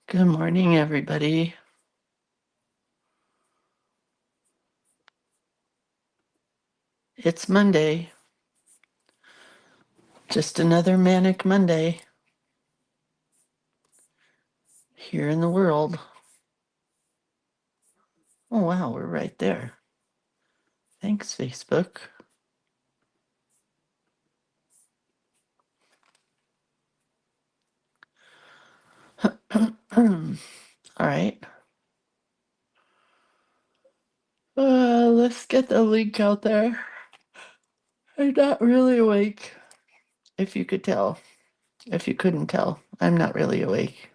Good morning, everybody. It's Monday. Just another manic Monday here in the world. Oh, wow, we're right there. Thanks, Facebook. All right. Let's get the link out there. I'm not really awake, if you could tell. If you couldn't tell, I'm not really awake.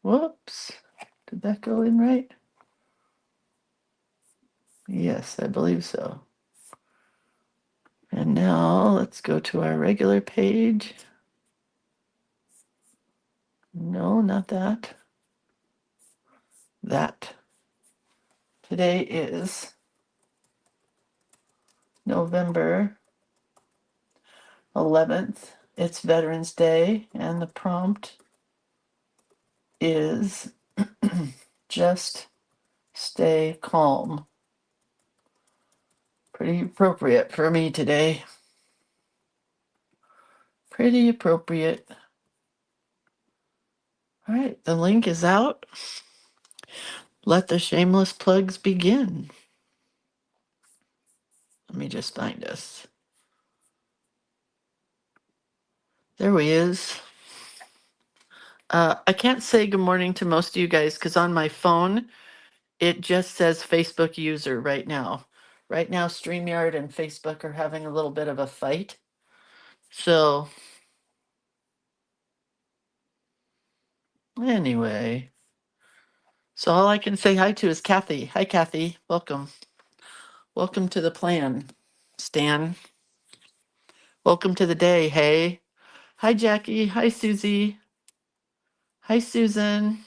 Whoops. Did that go in right? Yes, I believe so. And now let's go to our regular page. No, not that. That. Today is November 11th. It's Veterans Day, and the prompt is just stay calm. Pretty appropriate for me today. Pretty appropriate. All right, the link is out. Let the shameless plugs begin. Let me just find us. There he is. I can't say good morning to most of you guys because on my phone, it just says Facebook user right now. Right now, StreamYard and Facebook are having a little bit of a fight. So, anyway, so all I can say hi to is Kathy. Hi, Kathy. Welcome. Welcome to the plan, Stan. Welcome to the day. Hey. Hi, Jackie. Hi, Susie. Hi, Susan.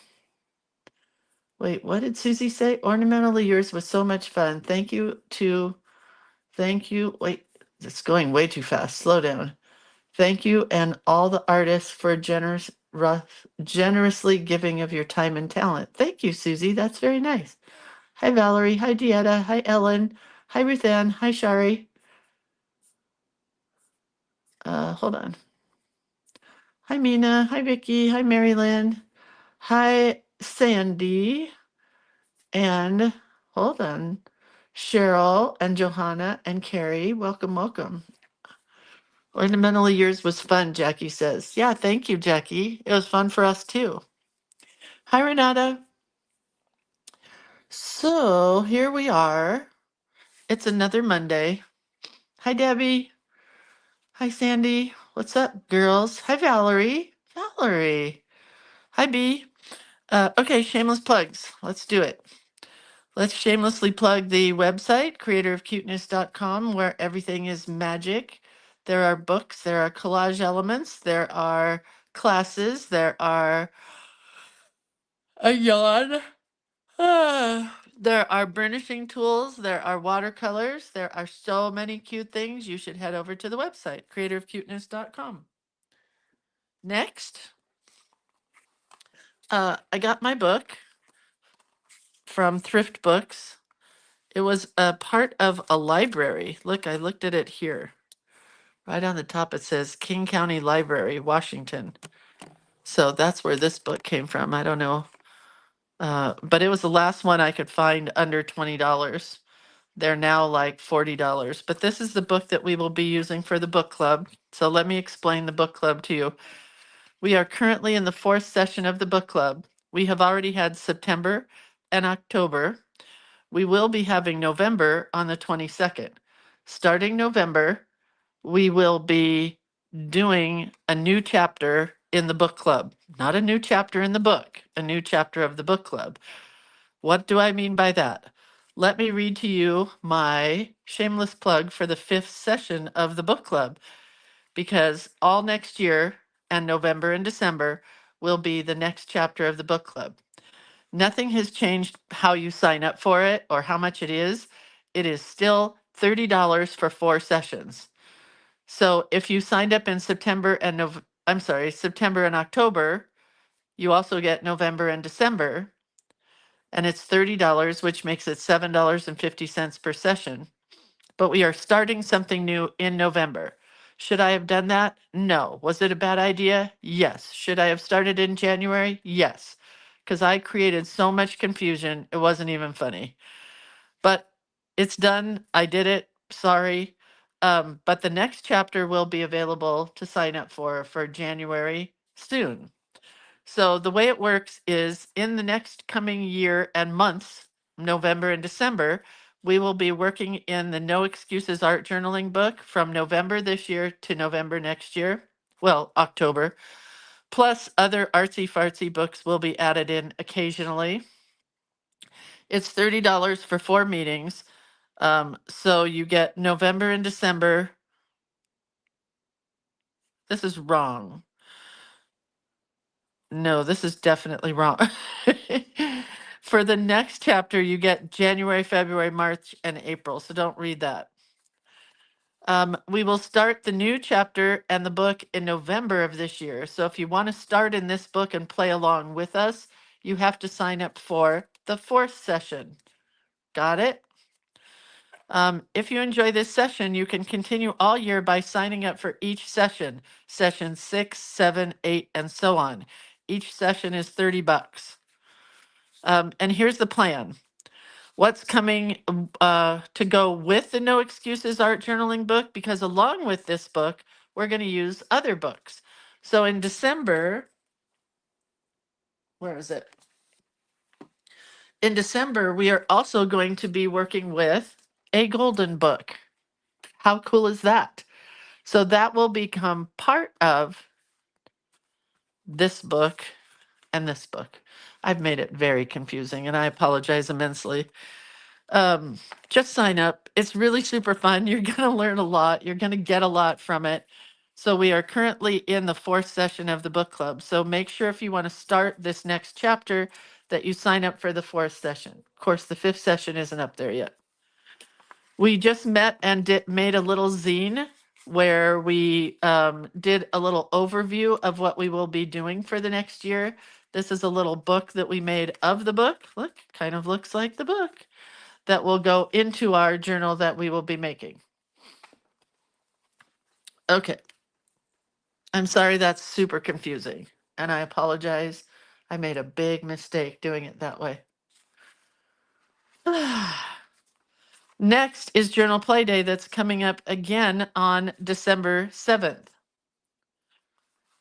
Wait, what did Susie say? Ornamentally yours was so much fun. Thank you. Wait, it's going way too fast. Slow down. Thank you and all the artists for generously giving of your time and talent. Thank you, Susie. That's very nice. Hi, Valerie. Hi, Dieta. Hi, Ellen. Hi, Ruth Ann. Hi, Shari. Hold on. Hi, Mina. Hi, Vicky. Hi, Mary Lynn. Hi, Sandy. And hold on. Cheryl and Johanna and Carrie. Welcome, welcome. Ornamentally yours was fun, Jackie says. Yeah, thank you, Jackie. It was fun for us too. Hi, Renata. So here we are. It's another Monday. Hi, Debbie. Hi, Sandy. What's up, girls? Hi, Valerie. Valerie. Hi, B. Okay, shameless plugs. Let's do it. Let's shamelessly plug the website, creatorofcuteness.com, where everything is magic. There are books, there are collage elements, there are classes, there are a yawn. There are burnishing tools, there are watercolors, there are so many cute things. You should head over to the website, creatorofcuteness.com. Next, I got my book from Thrift Books. It was a part of a library. Look, I looked at it here. Right on the top, it says King County Library, Washington. So that's where this book came from. I don't know. But it was the last one I could find under $20. They're now like $40. But this is the book that we will be using for the book club. So let me explain the book club to you. We are currently in the fourth session of the book club. We have already had September and October. We will be having November on the 22nd. Starting November, we will be doing a new chapter in the book club. Not a new chapter in the book, a new chapter of the book club. What do I mean by that? Let me read to you my shameless plug for the fifth session of the book club, because all next year and November and December will be the next chapter of the book club. Nothing has changed how you sign up for it or how much it is. It is still $30 for 4 sessions. So if you signed up in September and September and October, You also get November and December, and it's $30, which makes it $7.50 per session. But we are starting something new in November. Should I have done that? No. Was it a bad idea? Yes. Should I have started in January? Yes. Because I created so much confusion, it wasn't even funny. But it's done. I did it. Sorry. But the next chapter will be available to sign up for January soon. So the way it works is in the next coming year and months, November and December, we will be working in the No Excuses Art Journaling book from November this year to November next year. Well, October. Plus other artsy fartsy books will be added in occasionally. It's $30 for 4 meetings. So you get November and December. This is wrong. No, this is definitely wrong. For the next chapter, you get January, February, March, and April. So don't read that. We will start the new chapter and the book in November of this year. So if you want to start in this book and play along with us, you have to sign up for the 4th session. Got it? If you enjoy this session, you can continue all year by signing up for each session, session 6, 7, 8, and so on. Each session is $30. And here's the plan. What's coming to go with the No Excuses Art Journaling book? Because along with this book, we're going to use other books. So in December, where is it? In December, we are also going to be working with a golden book. How cool is that? So that will become part of this book and this book. I've made it very confusing and I apologize immensely. Just sign up. It's really super fun. You're going to learn a lot. You're going to get a lot from it. So we are currently in the 4th session of the book club. So make sure if you want to start this next chapter that you sign up for the 4th session. Of course, the 5th session isn't up there yet. We just met and made a little zine where we did a little overview of what we will be doing for the next year. This is a little book that we made of the book. Look, kind of looks like the book that will go into our journal that we will be making. Okay. I'm sorry that's super confusing, and I apologize. I made a big mistake doing it that way. Next is Journal Play Day that's coming up again on December 7th.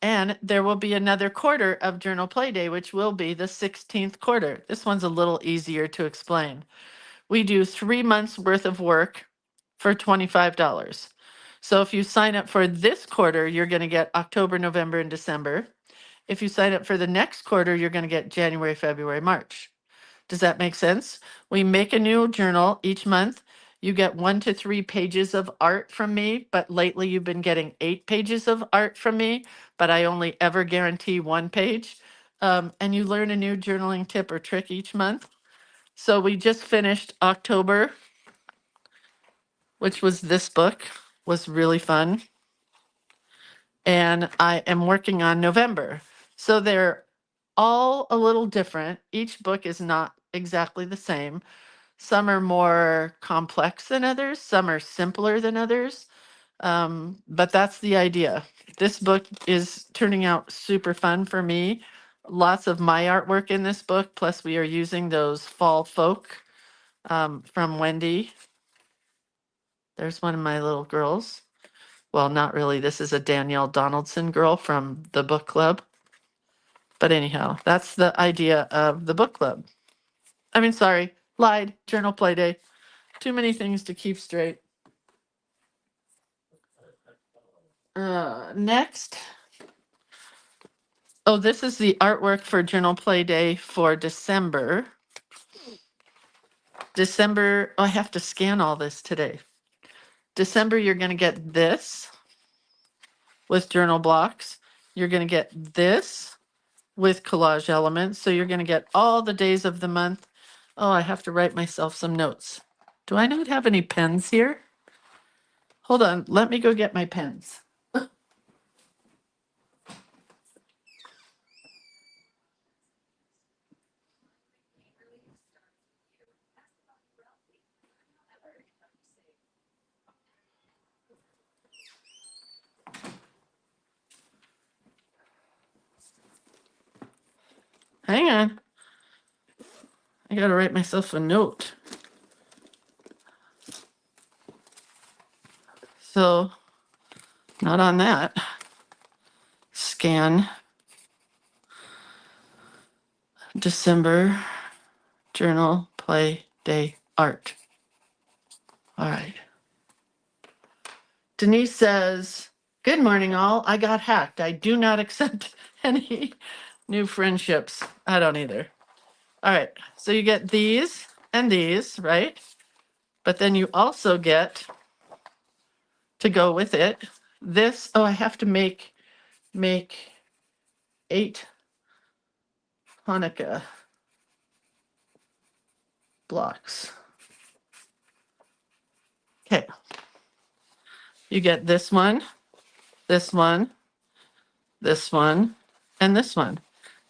And there will be another quarter of Journal Play Day, which will be the 16th quarter. This one's a little easier to explain. We do 3 months worth of work for $25. So if you sign up for this quarter, you're going to get October, November, and December. If you sign up for the next quarter, you're going to get January, February, March. Does that make sense? We make a new journal each month. You get 1 to 3 pages of art from me, but lately you've been getting 8 pages of art from me, but I only ever guarantee 1 page. And you learn a new journaling tip or trick each month. So we just finished October, which was this book, was really fun. And I am working on November. So they're all a little different. Each book is not exactly the same. Some are more complex than others, some are simpler than others. But that's the idea. This book is turning out super fun for me. Lots of my artwork in this book, plus we are using those fall folk from Wendy. There's one of my little girls. Well, not really. This is a Danielle Donaldson girl from the book club. But anyhow, that's the idea of the book club. I mean, sorry, lied. Journal Play Day. Too many things to keep straight. Next. Oh, this is the artwork for Journal Play Day for December. December, oh, I have to scan all this today. December, you're going to get this with journal blocks. You're going to get this with collage elements. So you're going to get all the days of the month. Oh, I have to write myself some notes. Do I not have any pens here? Hold on, let me go get my pens. Hang on. I gotta write myself a note. So, not on that. Scan December journal play day art. All right. Denise says, "Good morning, all. I got hacked. I do not accept any new friendships." I don't either. All right. So you get these and these, right? But then you also get to go with it this. Oh, I have to make 8 Hanukkah blocks. Okay. You get this one, this one, this one, and this one.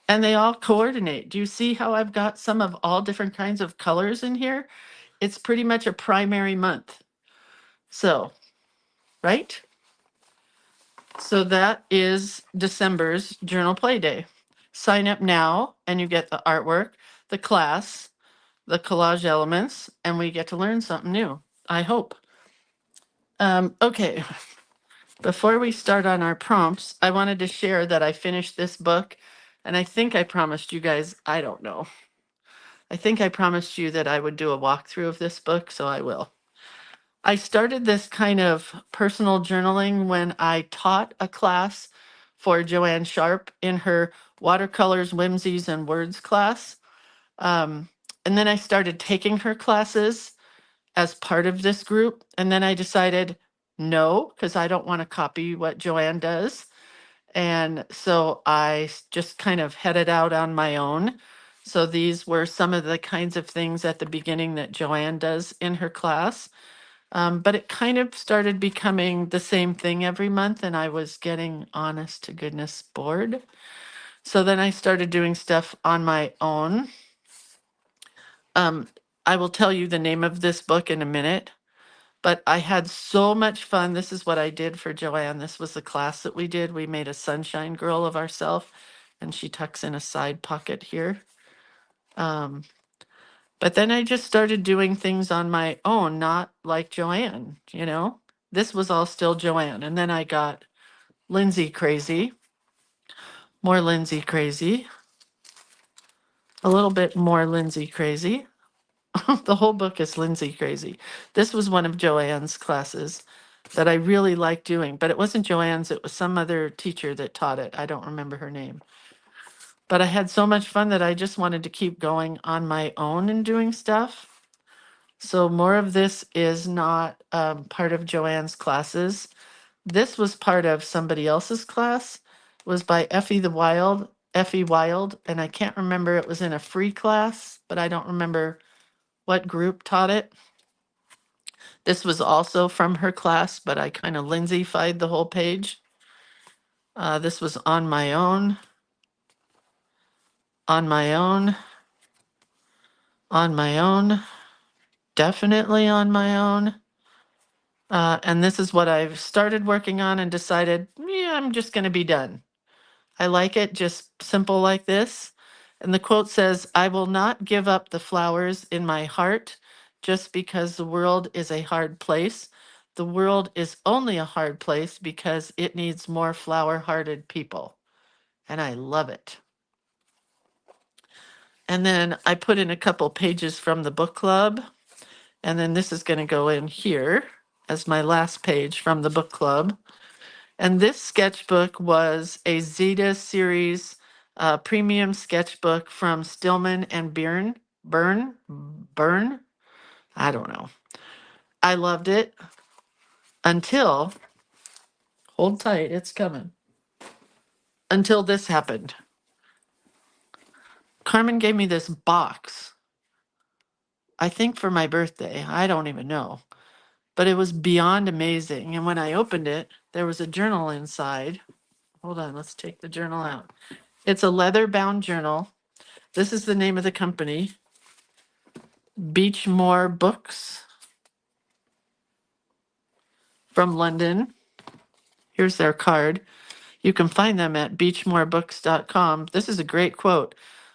And they all coordinate. Do you see how I've got some of all different kinds of colors in here? It's pretty much a primary month. So, right? So that is December's Journal Play Day. Sign up now and you get the artwork, the class, the collage elements, and we get to learn something new. I hope. Okay. Before we start on our prompts, I wanted to share that I finished this book, and I think I promised you guys, I don't know. I think I promised you that I would do a walkthrough of this book, so I will. I started this kind of personal journaling when I taught a class for Joanne Sharp in her Watercolors, Whimsies, and Words class. And then I started taking her classes as part of this group. And then I decided no, because I don't want to copy what Joanne does. And so just kind of headed out on my own. So these were some of the kinds of things at the beginning that Joanne does in her class. But it kind of started becoming the same thing every month, and I was getting honest to goodness bored. So then I started doing stuff on my own. I will tell you the name of this book in a minute. But I had so much fun. This is what I did for Joanne. This was the class that we did. We made a sunshine girl of ourselves, and she tucks in a side pocket here. But then I just started doing things on my own, not like Joanne, you know? This was all still Joanne. And then I got Lindsay crazy, more Lindsay crazy, a little bit more Lindsay crazy. The whole book is Lindsay crazy. This was one of Joanne's classes that I really liked doing, but it wasn't Joanne's, it was some other teacher that taught it. I don't remember her name. But I had so much fun that I just wanted to keep going on my own and doing stuff. So more of this is not part of Joanne's classes. This was part of somebody else's class. It was by Effie Wild, and I can't remember, it was in a free class, but I don't remember what group taught it. This was also from her class, but I kind of Lindsay-fied the whole page. This was on my own, on my own, on my own, definitely on my own. And this is what I've started working on and decided, yeah, I'm just going to be done. I like it just simple like this. And the quote says, "I will not give up the flowers in my heart just because the world is a hard place. The world is only a hard place because it needs more flower-hearted people." And I love it. And then I put in a couple pages from the book club. And then this is going to go in here as my last page from the book club. And this sketchbook was a Zeta series premium sketchbook from Stillman and Byrne. I don't know. I loved it until, hold tight, it's coming. Until this happened. Carmen gave me this box, I think for my birthday. I don't even know. But it was beyond amazing. And when I opened it, there was a journal inside. Hold on, let's take the journal out. It's a leather-bound journal. This is the name of the company, Beechmore Books from London. Here's their card. You can find them at beechmorebooks.com. This is a great quote.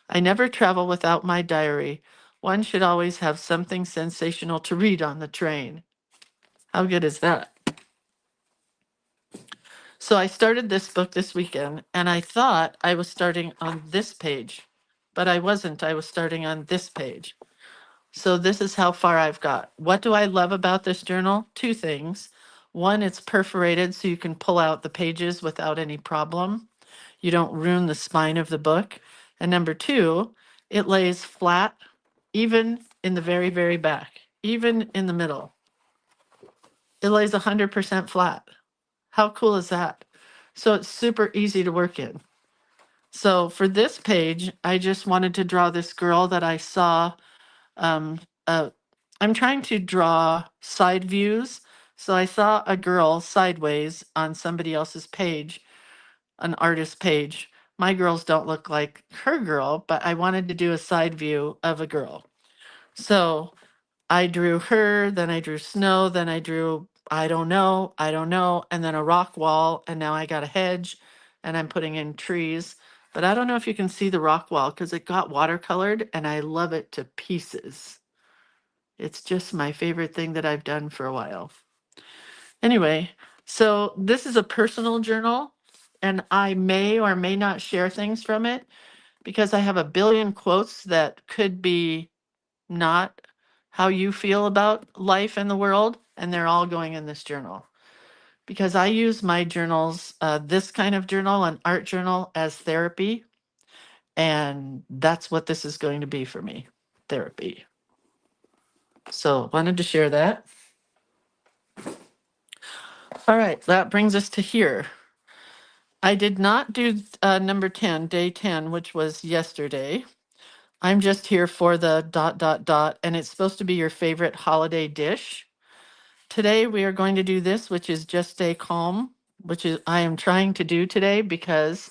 I never travel without my diary. One should always have something sensational to read on the train. How good is that? So I started this book this weekend and I thought I was starting on this page, but I wasn't. I was starting on this page. So this is how far I've got. What do I love about this journal? Two things. One, it's perforated so you can pull out the pages without any problem. You don't ruin the spine of the book. And number two, it lays flat, even in the very, very back, even in the middle. It lays 100% flat. How cool is that? So it's super easy to work in. So for this page, I just wanted to draw this girl that I saw. Um, uh, I'm trying to draw side views. So I saw a girl sideways on somebody else's page, an artist page. My girls don't look like her girl, but I wanted to do a side view of a girl. So I drew her, then I drew snow, then I drew, I don't know, and then a rock wall, and now I got a hedge, and I'm putting in trees. But I don't know if you can see the rock wall because it got watercolored, and I love it to pieces. It's just my favorite thing that I've done for a while. Anyway, so this is a personal journal, and I may or may not share things from it because I have a billion quotes that could be not how you feel about life and the world, and they're all going in this journal. Because I use my journals, this kind of journal, an art journal, as therapy, and that's what this is going to be for me, therapy. So wanted to share that. All right, that brings us to here. I did not do number 10, day 10, which was yesterday. I'm just here for the ... and it's supposed to be your favorite holiday dish. Today we are going to do this, which is just stay calm, which is I am trying to do today because,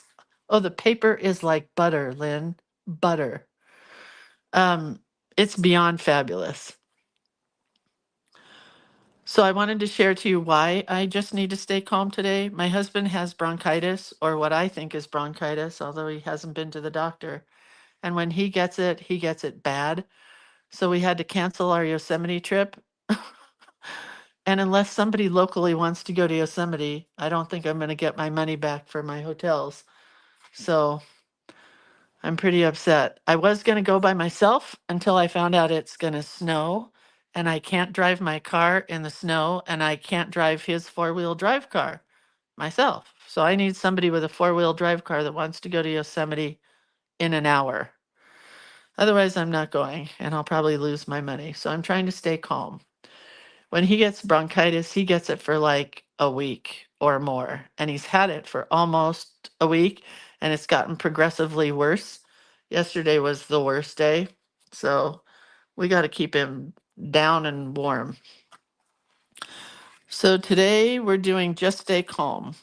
oh, the paper is like butter, Lynn, butter. It's beyond fabulous. So I wanted to share to you why I just need to stay calm today. My husband has bronchitis, or what I think is bronchitis, although he hasn't been to the doctor. And when he gets it bad. So we had to cancel our Yosemite trip. And unless somebody locally wants to go to Yosemite, I don't think I'm going to get my money back for my hotels. So I'm pretty upset. I was going to go by myself until I found out it's going to snow and I can't drive my car in the snow and I can't drive his four-wheel drive car myself. So I need somebody with a four-wheel drive car that wants to go to Yosemite in an hour. Otherwise, I'm not going and I'll probably lose my money. So I'm trying to stay calm. When he gets bronchitis, he gets it for like a week or more. And he's had it for almost a week and it's gotten progressively worse. Yesterday was the worst day. So we got to keep him down and warm. So today we're doing just stay calm.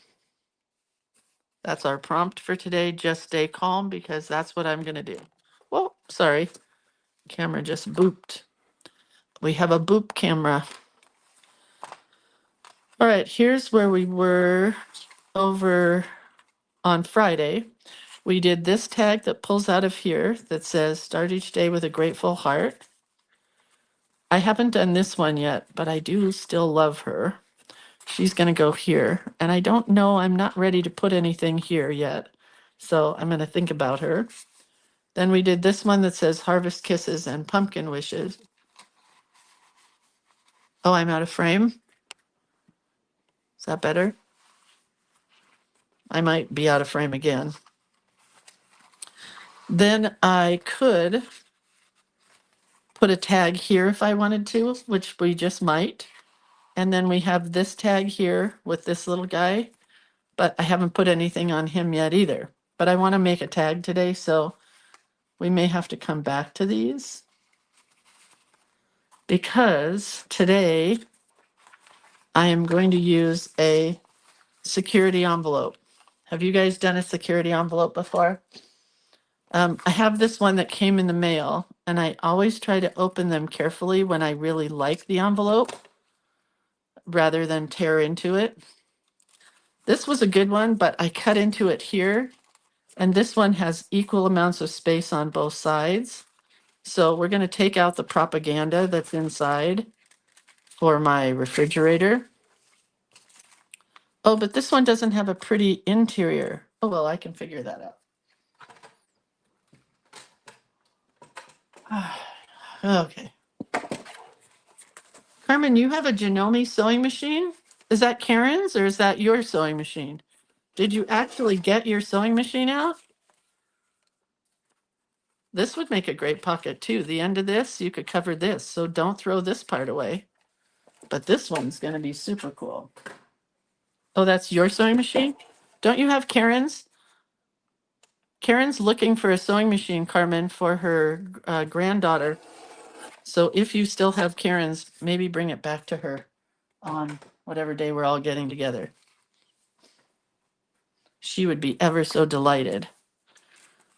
That's our prompt for today. Just stay calm because that's what I'm going to do. Well, sorry. Camera just booped. We have a boop camera. All right, here's where we were over on Friday. We did this tag that pulls out of here that says start each day with a grateful heart. I haven't done this one yet, but I do still love her. She's going to go here. And I don't know, I'm not ready to put anything here yet. So I'm going to think about her. Then we did this one that says harvest kisses and pumpkin wishes. Oh, I'm out of frame. Is that better? I might be out of frame again. Then I could put a tag here if I wanted to, which we just might. And then we have this tag here with this little guy, but I haven't put anything on him yet either. But I want to make a tag today, so we may have to come back to these. Because today I am going to use a security envelope. Have you guys done a security envelope before? I have this one that came in the mail, and I always try to open them carefully when I really like the envelope rather than tear into it. This was a good one, but I cut into it here And this one has equal amounts of space on both sides. So we're going to take out the propaganda that's inside for my refrigerator. Oh, but this one doesn't have a pretty interior. Oh, well, I can figure that out. Okay. Carmen, you have a Janome sewing machine? Is that Karen's or is that your sewing machine? Did you actually get your sewing machine out? This would make a great pocket too. The end of this, you could cover this. So don't throw this part away. But this one's going to be super cool. Oh, that's your sewing machine? Don't you have Karen's? Karen's looking for a sewing machine, Carmen, for her granddaughter. So if you still have Karen's, maybe bring it back to her on whatever day we're all getting together. She would be ever so delighted.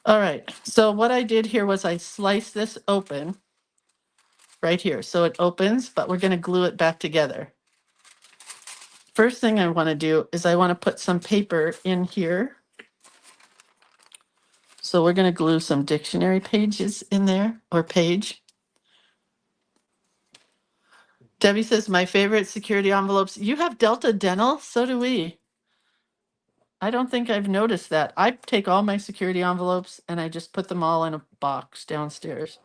All right, so what I did here was I sliced this open right here. So it opens, but we're going to glue it back together. First thing I want to do is I want to put some paper in here. So we're going to glue some dictionary pages in there, or page. Debbie says, my favorite security envelopes. You have Delta Dental? So do we. I don't think I've noticed that. I take all my security envelopes and I just put them all in a box downstairs.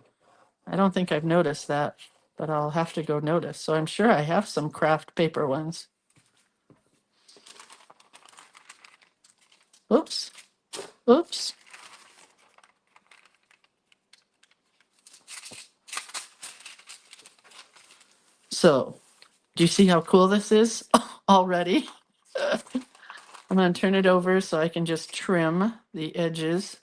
I don't think I've noticed that, but I'll have to go notice. So I'm sure I have some craft paper ones. Oops. Oops. So, do you see how cool this is already? I'm going to turn it over so I can just trim the edges.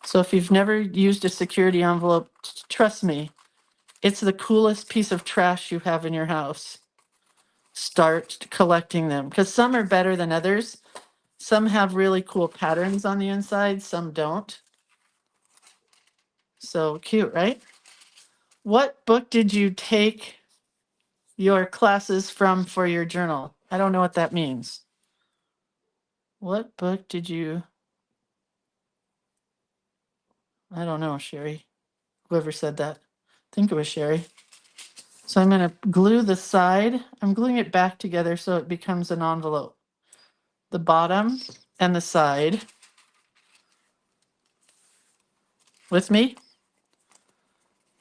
So if you've never used a security envelope, trust me, it's the coolest piece of trash you have in your house. Start collecting them because some are better than others. Some have really cool patterns on the inside, some don't. So cute, right? What book did you take your classes from for your journal? I don't know what that means. What book did you? I don't know, Sherry. Whoever said that. I think it was Sherry. So I'm going to glue the side. I'm gluing it back together so it becomes an envelope. The bottom and the side. With me?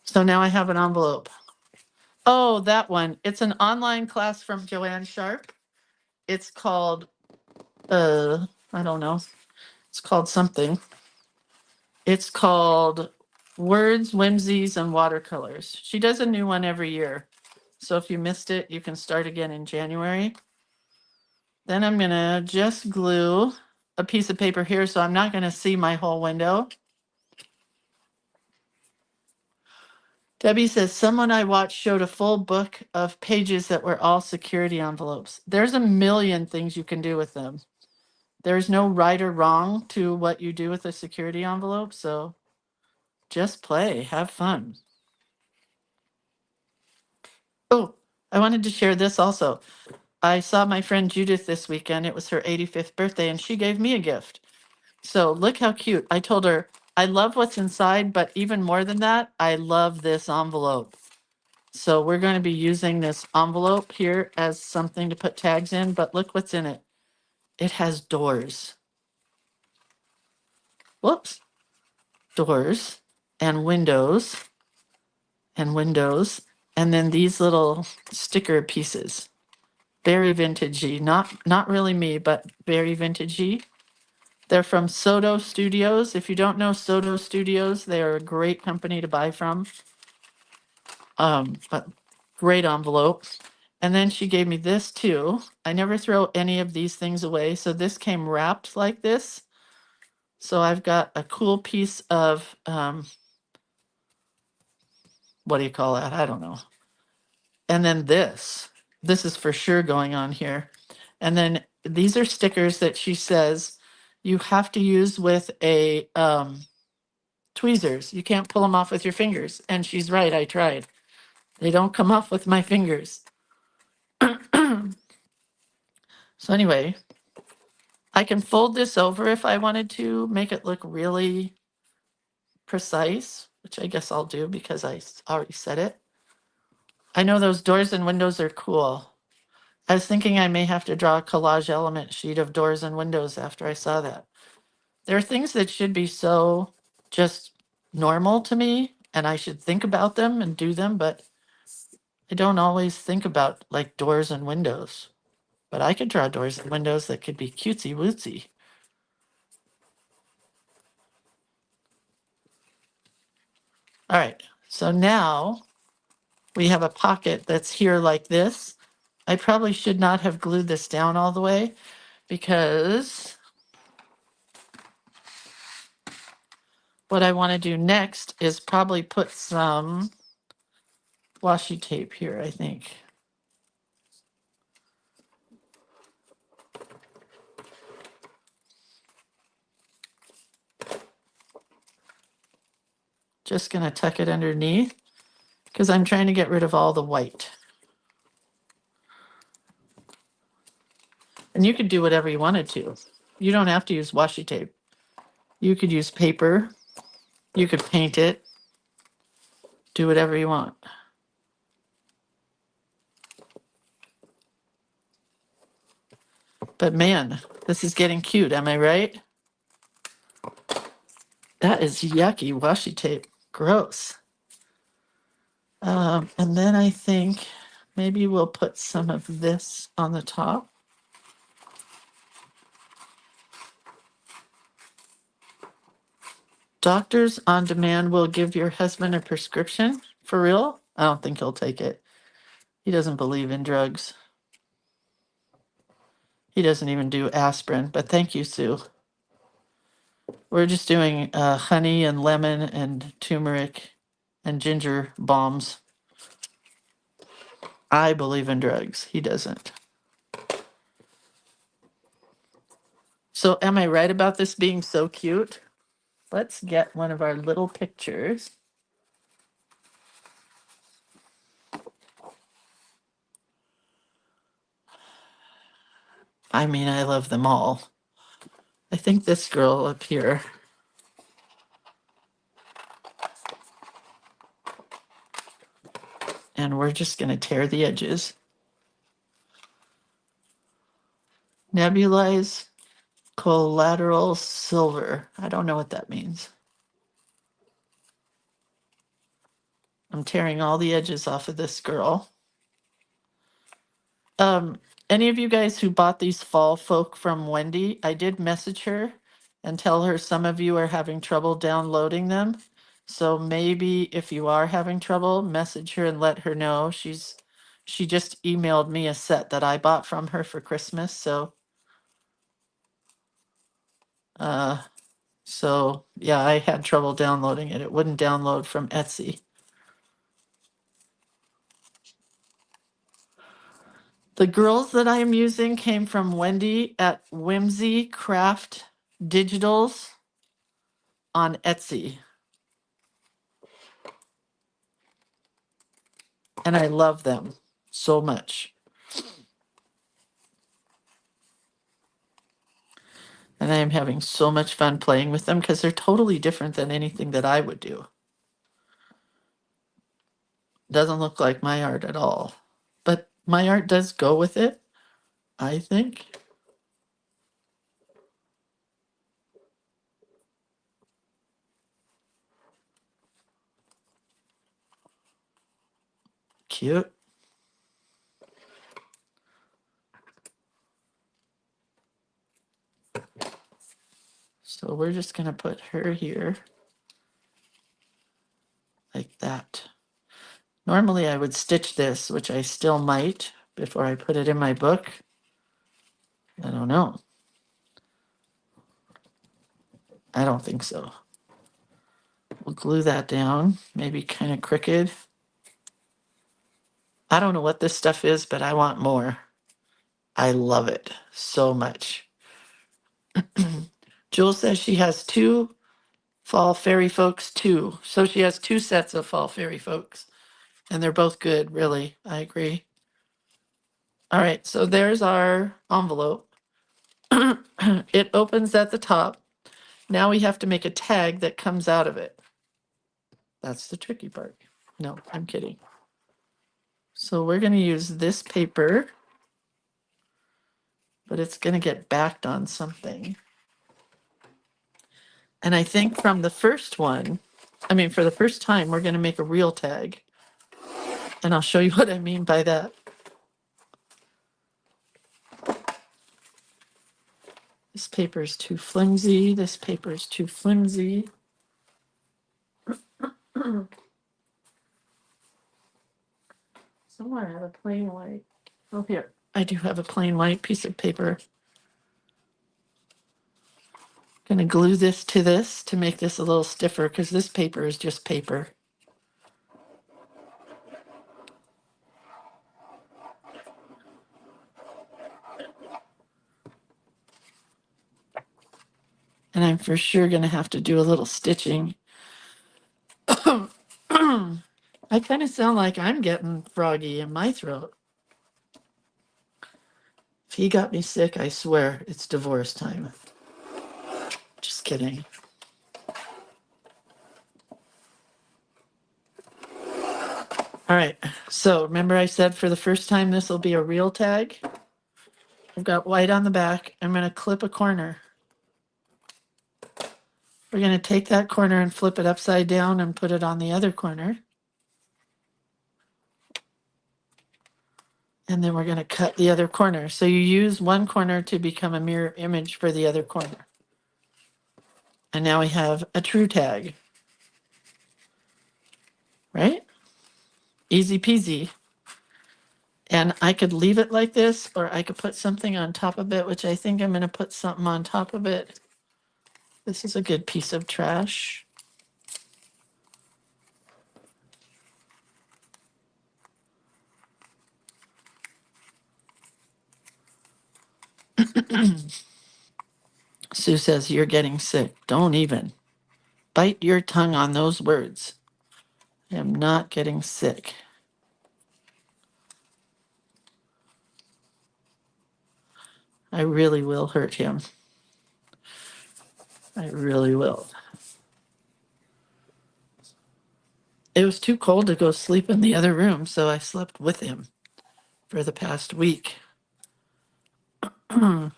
So now I have an envelope. Oh, that one. It's an online class from Joanne Sharp. It's called, I don't know. It's called something. It's called Words, Whimsies, and Watercolors. She does a new one every year. So if you missed it, you can start again in January. Then I'm going to just glue a piece of paper here so I'm not going to see my whole window. Debbie says, someone I watched showed a full book of pages that were all security envelopes. There's a million things you can do with them. There's no right or wrong to what you do with a security envelope, so just play, have fun. Oh, I wanted to share this also. I saw my friend Judith this weekend. It was her 85th birthday, and she gave me a gift. So look how cute. I told her, I love what's inside, but even more than that, I love this envelope. So we're going to be using this envelope here as something to put tags in, but look what's in it. It has doors. Whoops. Doors and windows and windows. And then these little sticker pieces. Very vintagey. Not really me, but very vintagey. They're from Soto Studios. If you don't know Soto Studios, they are a great company to buy from. But great envelope. And then she gave me this too. I never throw any of these things away. So this came wrapped like this. So I've got a cool piece of, what do you call that? I don't know. And then this is for sure going on here. And then these are stickers that she says you have to use with a tweezers. You can't pull them off with your fingers. And she's right, I tried. They don't come off with my fingers. So anyway, I can fold this over if I wanted to make it look really precise, which I guess I'll do because I already said it. I know those doors and windows are cool. I was thinking I may have to draw a collage element sheet of doors and windows after I saw that. There are things that should be so just normal to me, and I should think about them and do them, but I don't always think about like doors and windows. But I could draw doors and windows that could be cutesy wootsy. All right, so now we have a pocket that's here like this. I probably should not have glued this down all the way because what I want to do next is probably put some washi tape here, I think. Just going to tuck it underneath because I'm trying to get rid of all the white. And you could do whatever you wanted to. You don't have to use washi tape. You could use paper. You could paint it. Do whatever you want. But man, this is getting cute. Am I right? That is yucky washi tape. Gross. And then I think maybe we'll put some of this on the top. Doctors on demand will give your husband a prescription. For real? I don't think he'll take it. He doesn't believe in drugs. He doesn't even do aspirin, but thank you, Sue. We're just doing honey and lemon and turmeric and ginger bombs. I believe in drugs. He doesn't. So am I right about this being so cute? Let's get one of our little pictures. I mean, I love them all. I think this girl up here. And we're just going to tear the edges. Nebulize collateral silver. I don't know what that means. I'm tearing all the edges off of this girl. Any of you guys who bought these fall folk from Wendy, I did message her and tell her some of you are having trouble downloading them. So maybe if you are having trouble, message her and let her know. She just emailed me a set that I bought from her for Christmas. So yeah, I had trouble downloading it. It wouldn't download from Etsy. The girls that I am using came from Wendy at Whimsy Craft Digitals on Etsy. And I love them so much. And I am having so much fun playing with them because they're totally different than anything that I would do. Doesn't look like my art at all. But my art does go with it, I think. Cute. So we're just going to put her here like that. Normally I would stitch this, which I still might before I put it in my book. I don't know. I don't think so. We'll glue that down, maybe kind of crooked. I don't know what this stuff is, but I want more. I love it so much. Jewel says she has 2 Fall Fairy Folks too. So she has 2 sets of Fall Fairy Folks. And they're both good, really. I agree. All right, so there's our envelope. It opens at the top. Now we have to make a tag that comes out of it. That's the tricky part. No, I'm kidding. So we're going to use this paper, but it's going to get backed on something. And I think from the first one, for the first time, we're going to make a real tag. And I'll show you what I mean by that. This paper is too flimsy. This paper is too flimsy. Somewhere I have a plain white. Oh, here. I do have a plain white piece of paper. Going to glue this to make this a little stiffer because this paper is just paper. And I'm for sure going to have to do a little stitching. I kind of sound like I'm getting froggy in my throat. If he got me sick, I swear it's divorce time. Just kidding. All right, so remember I said for the first time this will be a real tag? I've got white on the back. I'm going to clip a corner. We're going to take that corner and flip it upside down and put it on the other corner. And then we're going to cut the other corner. So you use one corner to become a mirror image for the other corner. And now we have a true tag. Right? Easy peasy. And I could leave it like this, or I could put something on top of it, which I think I'm going to put something on top of it. This is a good piece of trash. Sue says, you're getting sick. Don't even. Bite your tongue on those words. I am not getting sick. I really will hurt him. I really will. It was too cold to go sleep in the other room, so I slept with him for the past week. Let's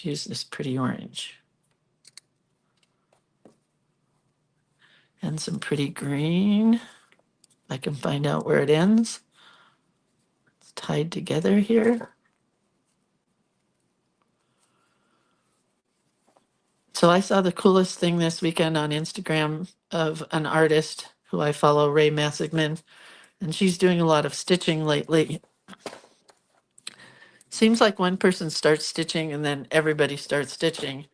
use this pretty orange. And some pretty green. I can find out where it ends. It's tied together here. So I saw the coolest thing this weekend on Instagram of an artist who I follow, Ray Massigman, and she's doing a lot of stitching lately. Seems like one person starts stitching and then everybody starts stitching.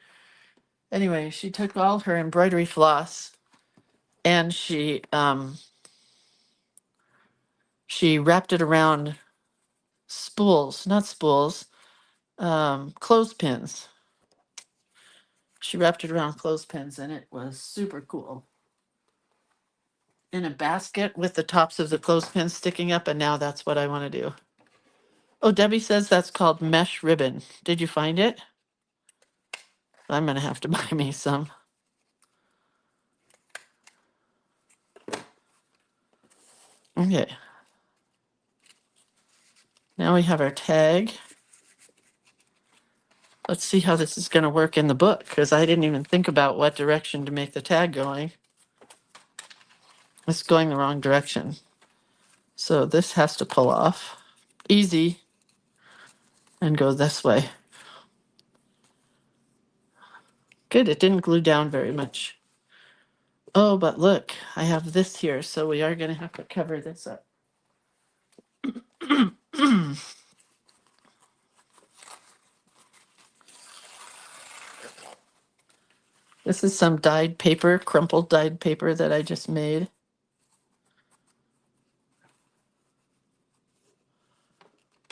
Anyway, she took all her embroidery floss and she wrapped it around clothespins. She wrapped it around clothespins and it was super cool. In a basket with the tops of the clothespins sticking up, and now that's what I want to do. Oh, Debbie says that's called mesh ribbon. Did you find it? I'm going to have to buy me some. Okay. Now we have our tag. Let's see how this is going to work in the book, because I didn't even think about what direction to make the tag going. It's going the wrong direction. So this has to pull off. Easy. And go this way. Good, it didn't glue down very much. Oh, but look, I have this here, so we are going to have to cover this up. This is some dyed paper, crumpled dyed paper that I just made.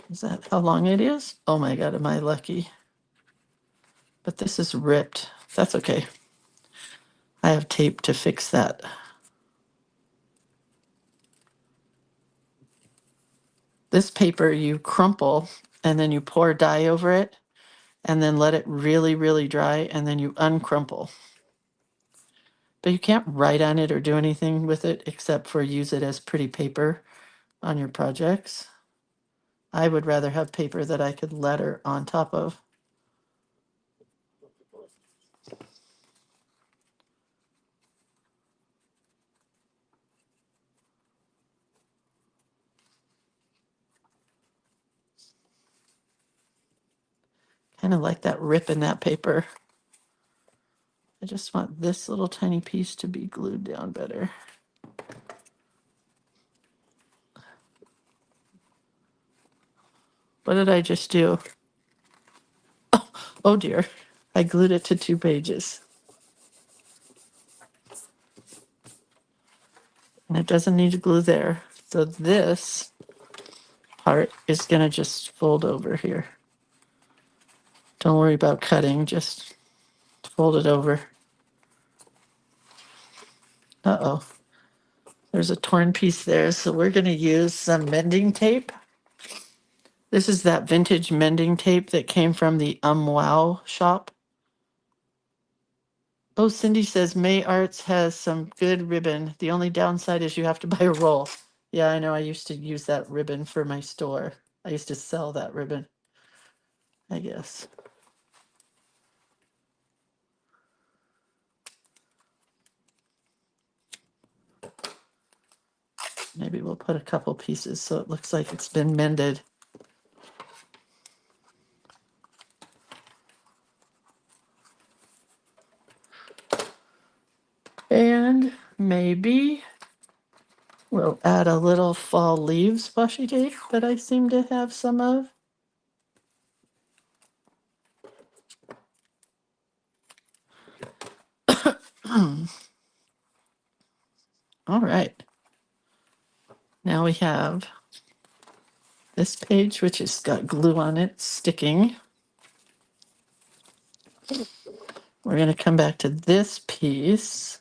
Is that how long it is? Oh my God, am I lucky? But this is ripped. That's okay. I have tape to fix that. This paper you crumple and then you pour dye over it and then let it really, really dry and then you uncrumple. But you can't write on it or do anything with it except for use it as pretty paper on your projects. I would rather have paper that I could letter on top of. Kind of like that rip in that paper. I just want this little tiny piece to be glued down better. What did I just do? Oh dear, I glued it to 2 pages. And it doesn't need to glue there. So this part is gonna just fold over here. Don't worry about cutting, just fold it over. Uh-oh, there's a torn piece there. So we're gonna use some mending tape. This is that vintage mending tape that came from the Wow shop. Oh, Cindy says May Arts has some good ribbon. The only downside is you have to buy a roll. Yeah, I know. I used to use that ribbon for my store. I used to sell that ribbon, I guess. Maybe we'll put a couple pieces so it looks like it's been mended. And maybe we'll add a little fall leaves washi tape that I seem to have some of. All right. Now we have this page, which has got glue on it, sticking. We're going to come back to this piece.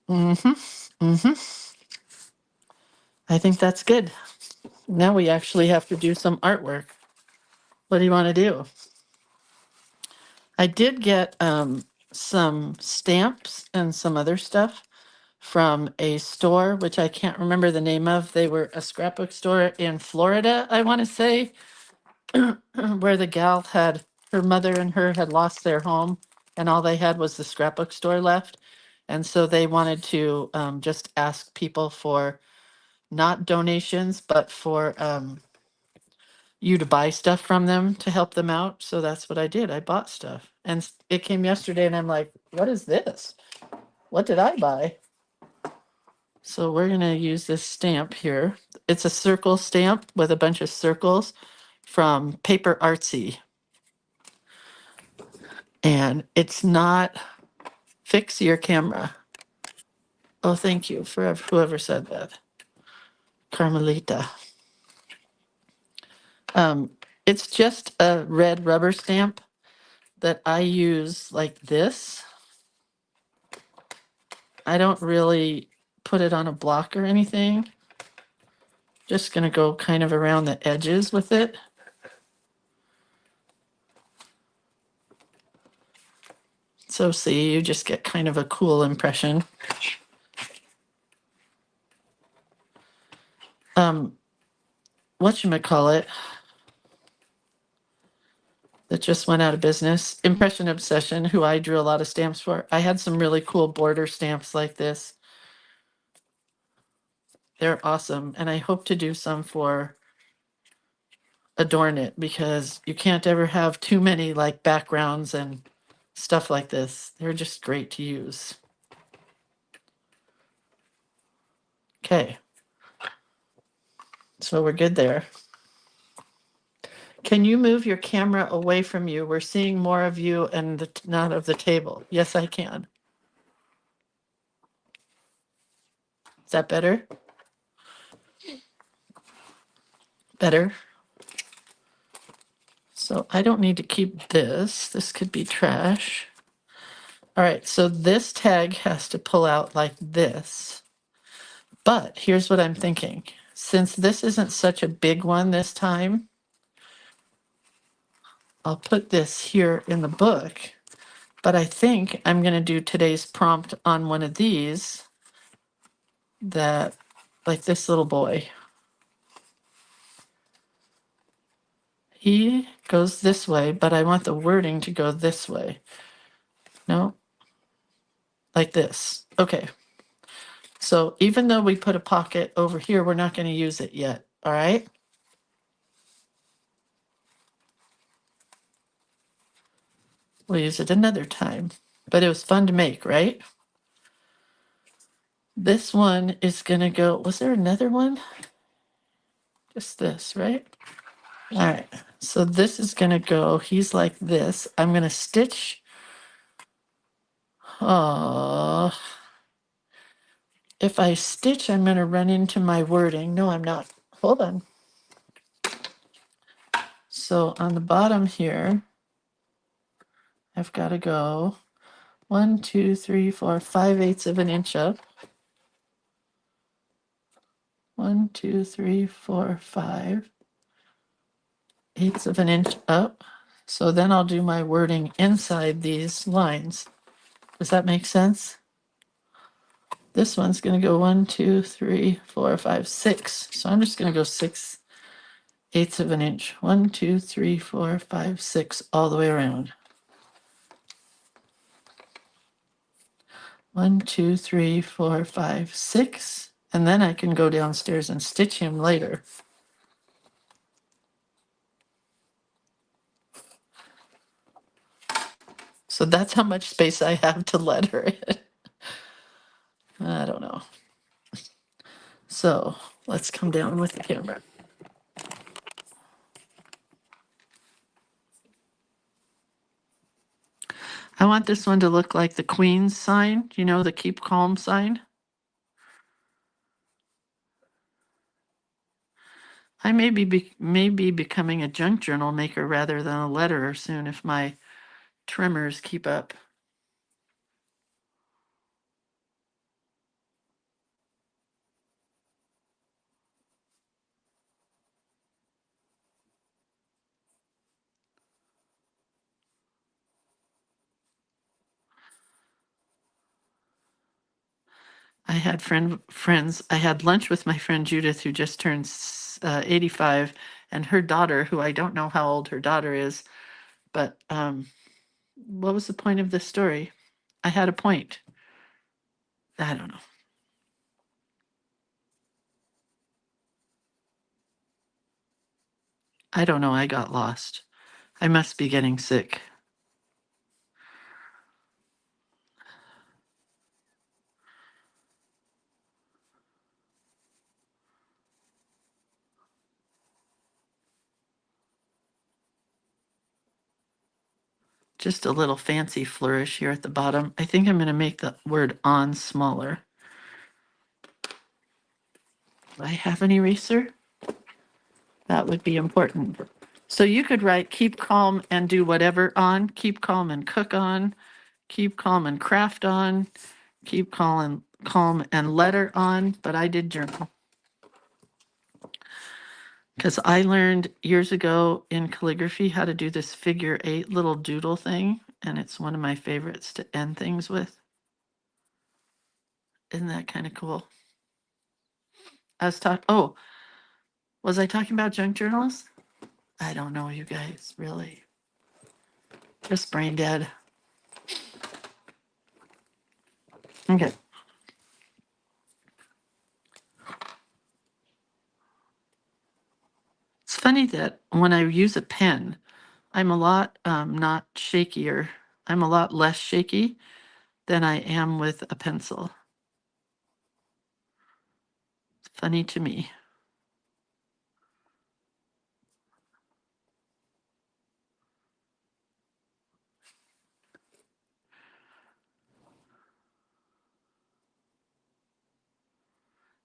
I think that's good. Now we actually have to do some artwork. What do you want to do? I did get some stamps and some other stuff from a store, which I can't remember the name of. They were a scrapbook store in Florida, I want to say, where the gal had, her mother and her had lost their home and all they had was the scrapbook store left. And so they wanted to just ask people for not donations, but for you to buy stuff from them to help them out. So that's what I did. I bought stuff. And it came yesterday and I'm like, what is this? What did I buy? So we're going to use this stamp here. It's a circle stamp with a bunch of circles from Paper Artsy. And it's not fix your camera. Oh, thank you for whoever said that. Carmelita. It's just a red rubber stamp that I use like this. I don't really put it on a block or anything. Just gonna go kind of around the edges with it. So see, you just get kind of a cool impression. Whatchamacallit, that just went out of business, Impression Obsession, who I drew a lot of stamps for. I had some really cool border stamps like this. They're awesome. And I hope to do some for Adornit because you can't ever have too many like backgrounds and stuff like this. They're just great to use. Okay. So we're good there. Can you move your camera away from you? We're seeing more of you and not of the table. Yes, I can. Is that better? Better. So I don't need to keep this. This could be trash. All right, so this tag has to pull out like this. But here's what I'm thinking. Since this isn't such a big one this time, I'll put this here in the book. But I think I'm going to do today's prompt on one of these that, like this little boy. He goes this way, but I want the wording to go this way. No, like this. Okay. So even though we put a pocket over here, we're not going to use it yet. All right. We'll use it another time. But it was fun to make, right? This one is going to go. Was there another one? Just this, right? All right. So this is going to go. He's like this. I'm going to stitch. Oh, if I stitch, I'm going to run into my wording. No, I'm not. Hold on. So on the bottom here, I've got to go 1, 2, 3, 4, 5/8 of an inch up. 1, 2, 3, 4, 5/8 of an inch up. So then I'll do my wording inside these lines. Does that make sense? This one's going to go 1, 2, 3, 4, 5, 6. So I'm just going to go 6/8 of an inch. 1, 2, 3, 4, 5, 6 all the way around. 1, 2, 3, 4, 5, 6. And then I can go downstairs and stitch him later. So that's how much space I have to letter it. I don't know. So let's come down with the camera. I want this one to look like the Queen's sign, you know, the keep calm sign. I may be becoming a junk journal maker rather than a letterer soon if my trimmers keep up. I had friends. I had lunch with my friend Judith, who just turned 85, and her daughter, who I don't know how old her daughter is, but what was the point of this story? I had a point. I don't know. I don't know. I got lost. I must be getting sick. Just a little fancy flourish here at the bottom. I think I'm going to make the word on smaller. Do I have an eraser? That would be important. So you could write keep calm and do whatever on, keep calm and cook on, keep calm and craft on, keep calm and letter on, but I did journal. Because I learned years ago in calligraphy how to do this figure 8 little doodle thing, and it's one of my favorites to end things with. Isn't that kind of cool? I was was I talking about junk journals? I don't know, you guys, really. Just brain dead. Okay. It's funny that when I use a pen, I'm a lot not shakier. I'm a lot less shaky than I am with a pencil. It's funny to me.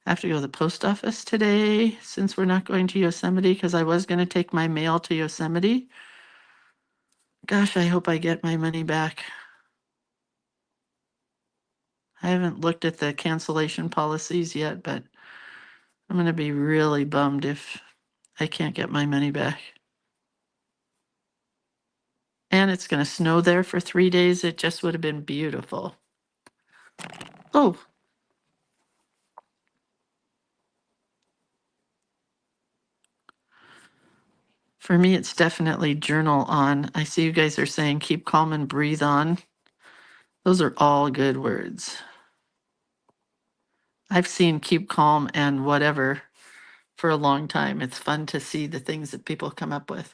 I have to go to the post office today since we're not going to Yosemite because I was going to take my mail to Yosemite. Gosh, I hope I get my money back. I haven't looked at the cancellation policies yet, but I'm going to be really bummed if I can't get my money back. And it's going to snow there for 3 days. It just would have been beautiful. Oh. For me, it's definitely journal on. I see you guys are saying keep calm and breathe on. Those are all good words. I've seen keep calm and whatever for a long time. It's fun to see the things that people come up with.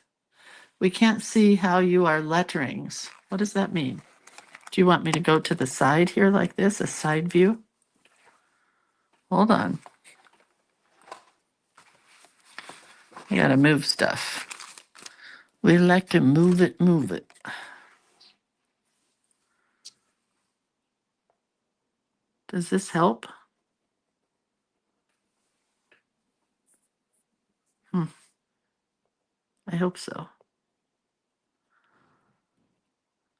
We can't see how you are letterings. What does that mean? Do you want me to go to the side here like this, a side view? Hold on. I gotta move stuff. We like to move it, move it. Does this help? I hope so.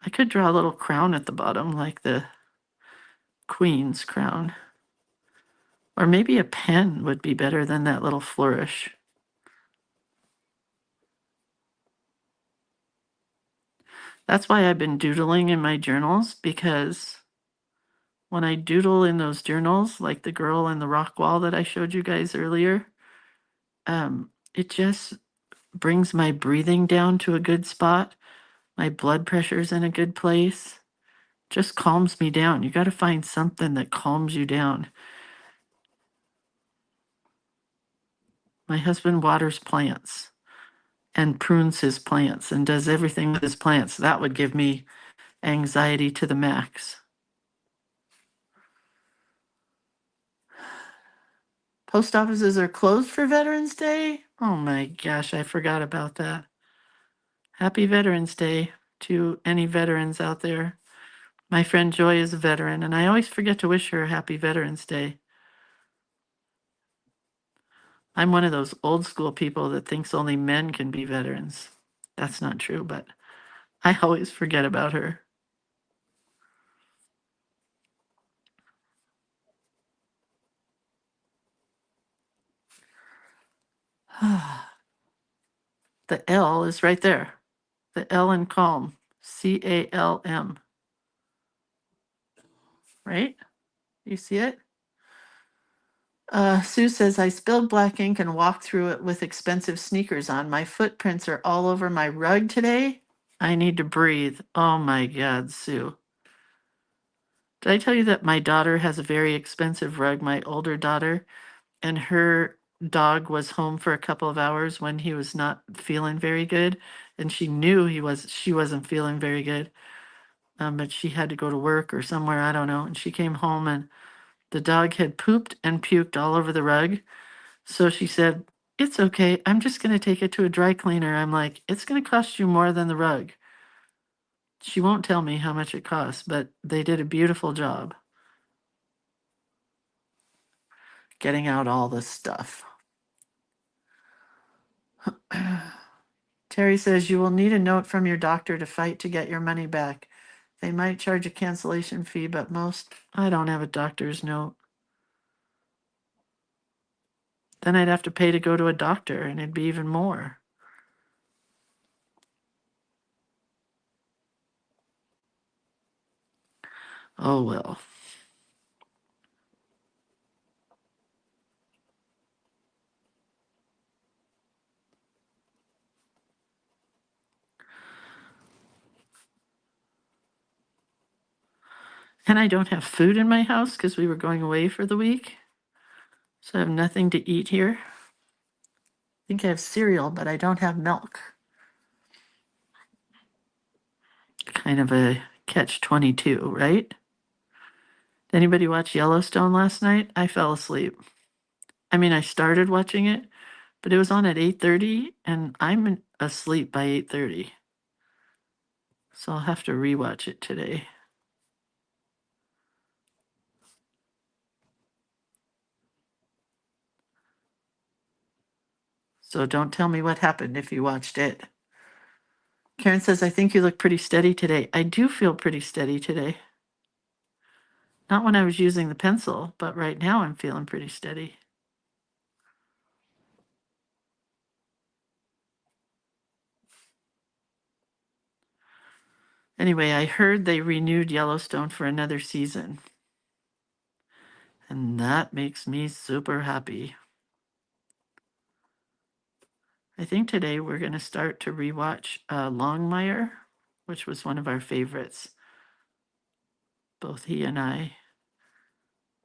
I could draw a little crown at the bottom like the Queen's crown. Or maybe a pen would be better than that little flourish. That's why I've been doodling in my journals, because when I doodle in those journals, like the girl in the rock wall that I showed you guys earlier, it just brings my breathing down to a good spot. My blood pressure's in a good place. Just calms me down. You got to find something that calms you down. My husband waters plants and prunes his plants and does everything with his plants. That would give me anxiety to the max. Post offices are closed for Veterans Day? Oh my gosh, I forgot about that. Happy Veterans Day to any veterans out there. My friend Joy is a veteran, and I always forget to wish her a happy Veterans Day. I'm one of those old school people that thinks only men can be veterans. That's not true, but I always forget about her. The L is right there. The L in calm. CALM. Right? You see it? Sue says, I spilled black ink and walked through it with expensive sneakers on. My footprints are all over my rug today. I need to breathe. Oh my God, Sue. Did I tell you that my daughter has a very expensive rug, my older daughter, and her dog was home for a couple of hours when he was not feeling very good, and she knew she wasn't feeling very good, but she had to go to work or somewhere, I don't know, and she came home and the dog had pooped and puked all over the rug. So she said, it's okay. I'm just going to take it to a dry cleaner. I'm like, it's going to cost you more than the rug. She won't tell me how much it costs, but they did a beautiful job getting out all this stuff. Terry says you will need a note from your doctor to fight to get your money back. They might charge a cancellation fee, but I don't have a doctor's note. Then I'd have to pay to go to a doctor, and it'd be even more. Oh, well. And I don't have food in my house because we were going away for the week. So I have nothing to eat here. I think I have cereal, but I don't have milk. Kind of a catch-22, right? Did anybody watch Yellowstone last night? I fell asleep. I mean, I started watching it, but it was on at 8:30, and I'm asleep by 8:30. So I'll have to rewatch it today. So don't tell me what happened if you watched it. Karen says, I think you look pretty steady today. I do feel pretty steady today. Not when I was using the pencil, but right now I'm feeling pretty steady. Anyway, I heard they renewed Yellowstone for another season. And that makes me super happy. I think today we're going to start to rewatch Longmire, which was one of our favorites. Both he and I.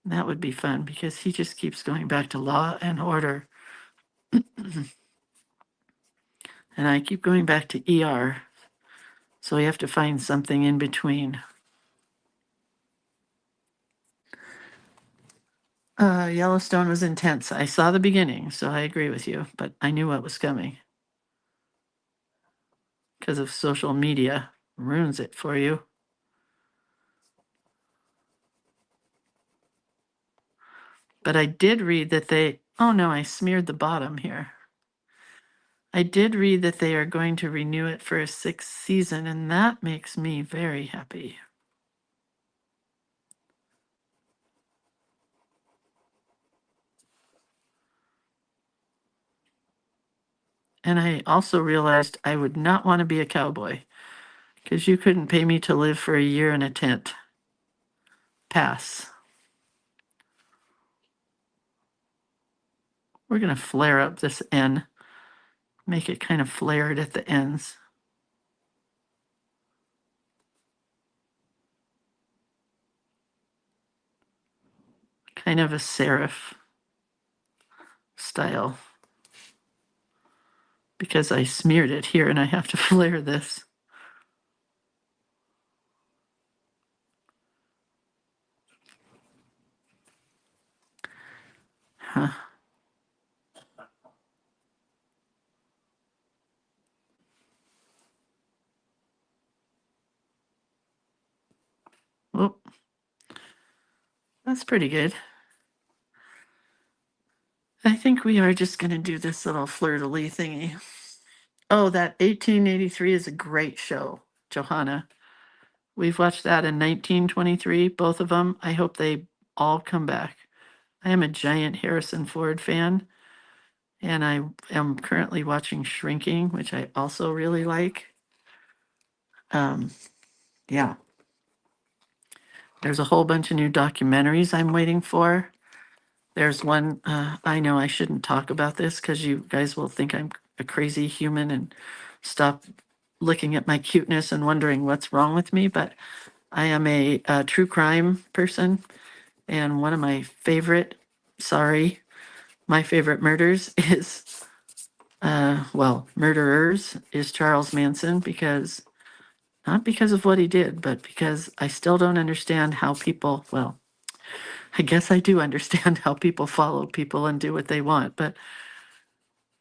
That would be fun because he just keeps going back to Law and Order. And I keep going back to ER. So we have to find something in between. Yellowstone was intense. I saw the beginning, so I agree with you, but I knew what was coming. Because of social media ruins it for you. But I did read that oh no, I smeared the bottom here. I did read that they are going to renew it for a 6th season, and that makes me very happy. And I also realized I would not want to be a cowboy because you couldn't pay me to live for a year in a tent. Pass. We're going to flare up this N, make it kind of flared at the ends. Kind of a serif style. Because I smeared it here and I have to flare this. Huh. Oh, that's pretty good. I think we are just going to do this little fleur-de-lis thingy. Oh, that 1883 is a great show, Johanna. We've watched that in 1923, both of them. I hope they all come back. I am a giant Harrison Ford fan, and I am currently watching Shrinking, which I also really like. Yeah. There's a whole bunch of new documentaries I'm waiting for. There's one, I know I shouldn't talk about this because you guys will think I'm a crazy human and stop looking at my cuteness and wondering what's wrong with me, but I am a true crime person, and one of my favorite, my favorite murders is, murderers is Charles Manson, not because of what he did, but because I still don't understand how people, I guess I do understand how people follow people and do what they want, but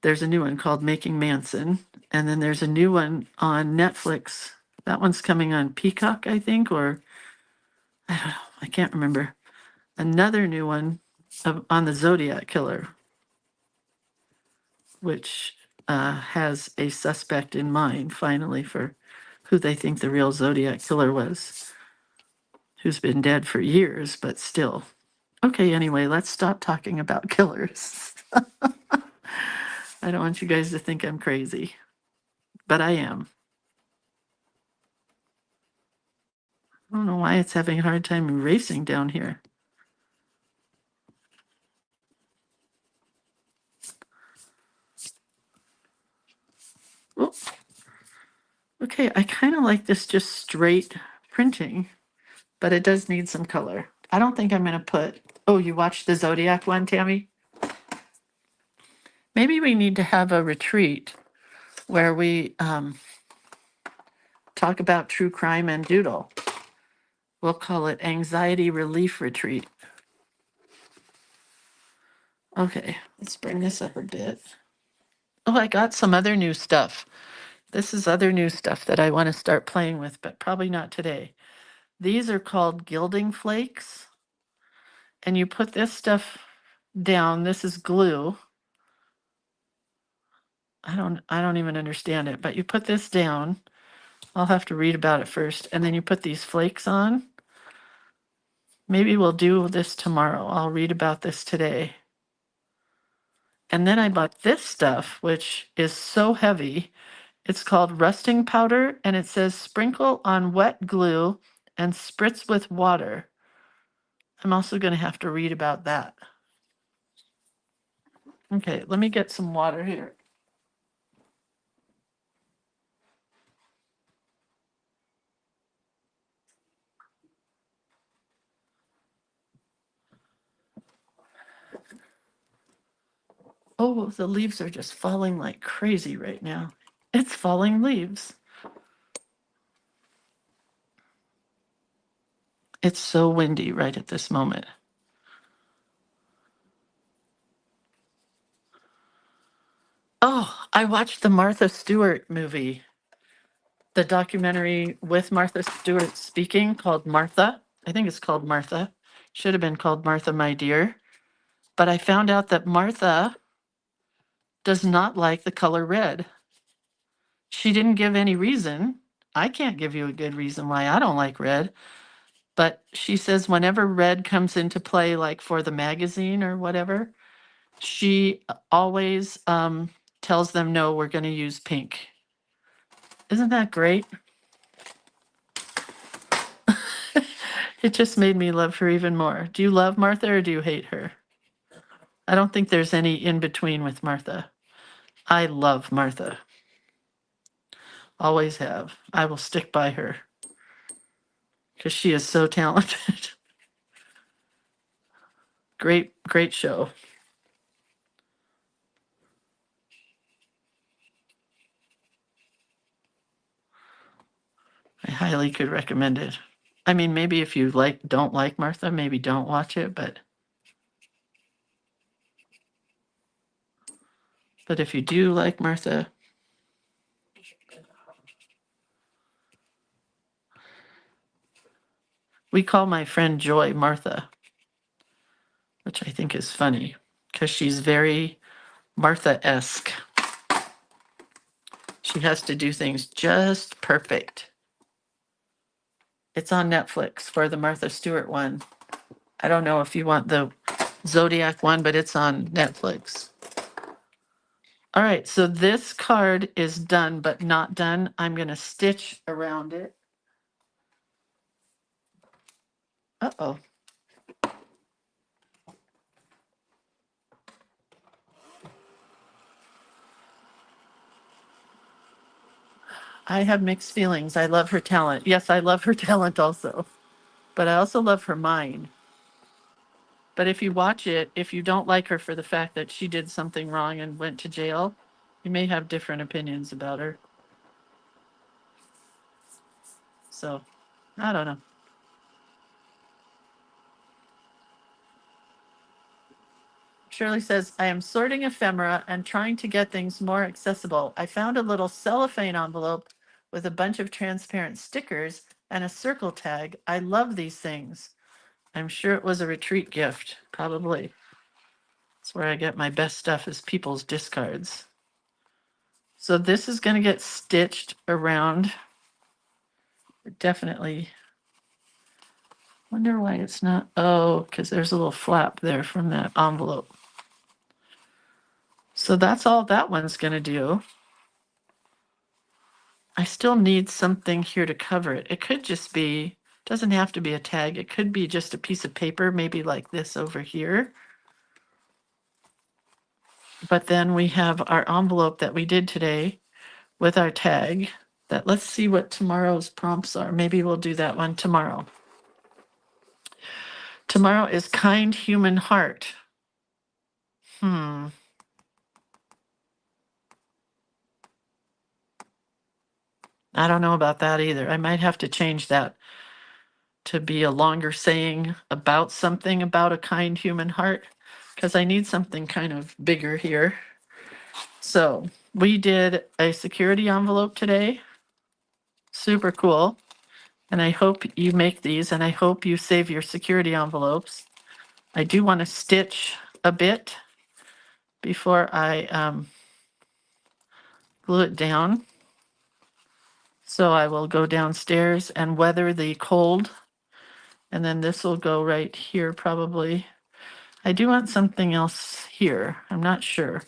there's a new one called Making Manson, and then there's a new one on Netflix. That one's coming on Peacock, I think, or I don't know, I can't remember. Another new one on the Zodiac Killer, which has a suspect in mind, finally, for who they think the real Zodiac Killer was, who's been dead for years, but still. Okay, anyway, let's stop talking about killers. I don't want you guys to think I'm crazy, but I am. I don't know why it's having a hard time erasing down here. Oh, okay, I kind of like this just straight printing, but it does need some color. I don't think I'm going to put, oh, you watched the Zodiac one, Tammy? Maybe we need to have a retreat where we talk about true crime and doodle. We'll call it Anxiety Relief Retreat. Okay, let's bring this up a bit. Oh, I got some other new stuff. This is other new stuff that I want to start playing with, but probably not today. These are called gilding flakes. And you put this stuff down. This is glue. I don't even understand it, but you put this down. I'll have to read about it first. And then you put these flakes on. Maybe we'll do this tomorrow. I'll read about this today. And then I bought this stuff, which is so heavy. It's called rusting powder, and it says sprinkle on wet glue and spritz with water. I'm also going to have to read about that. Okay, let me get some water here. Oh, the leaves are just falling like crazy right now. It's falling leaves. It's so windy right at this moment. Oh, I watched the Martha Stewart movie, the documentary with Martha Stewart speaking called Martha. I think it's called Martha. Should have been called Martha, My Dear. But I found out that Martha does not like the color red. She didn't give any reason. I can't give you a good reason why I don't like red. But she says whenever red comes into play, like for the magazine or whatever, she always tells them, no, we're going to use pink. Isn't that great? It just made me love her even more. Do you love Martha or do you hate her? I don't think there's any in between with Martha. I love Martha. Always have. I will stick by her because she is so talented. Great, great show. I highly could recommend it. I mean, maybe if you don't like Martha, maybe don't watch it, but if you do like Martha, we call my friend Joy Martha, which I think is funny because she's very Martha-esque. She has to do things just perfect. It's on Netflix for the Martha Stewart one. I don't know if you want the Zodiac one, but it's on Netflix. All right, so this card is done, but not done. I'm going to stitch around it. Uh-oh. I have mixed feelings. I love her talent. Yes, I love her talent also, but I also love her mind. But if you watch it, if you don't like her for the fact that she did something wrong and went to jail, you may have different opinions about her. So, I don't know. Shirley says, I am sorting ephemera and trying to get things more accessible. I found a little cellophane envelope with a bunch of transparent stickers and a circle tag. I love these things. I'm sure it was a retreat gift, probably. That's where I get my best stuff is people's discards. So this is going to get stitched around. Definitely. Wonder why it's not. Oh, because there's a little flap there from that envelope. So that's all that one's going to do. I still need something here to cover it. It could just be, doesn't have to be a tag. It could be just a piece of paper, maybe like this over here. But then we have our envelope that we did today with our tag. That let's see what tomorrow's prompts are. Maybe we'll do that one tomorrow. Tomorrow is kind human heart. I don't know about that either. I might have to change that to be a longer saying about something about a kind human heart because I need something kind of bigger here. So we did a security envelope today. Super cool. And I hope you make these and I hope you save your security envelopes. I do want to stitch a bit before I glue it down. So I will go downstairs and weather the cold. And then this will go right here probably. I do want something else here. I'm not sure.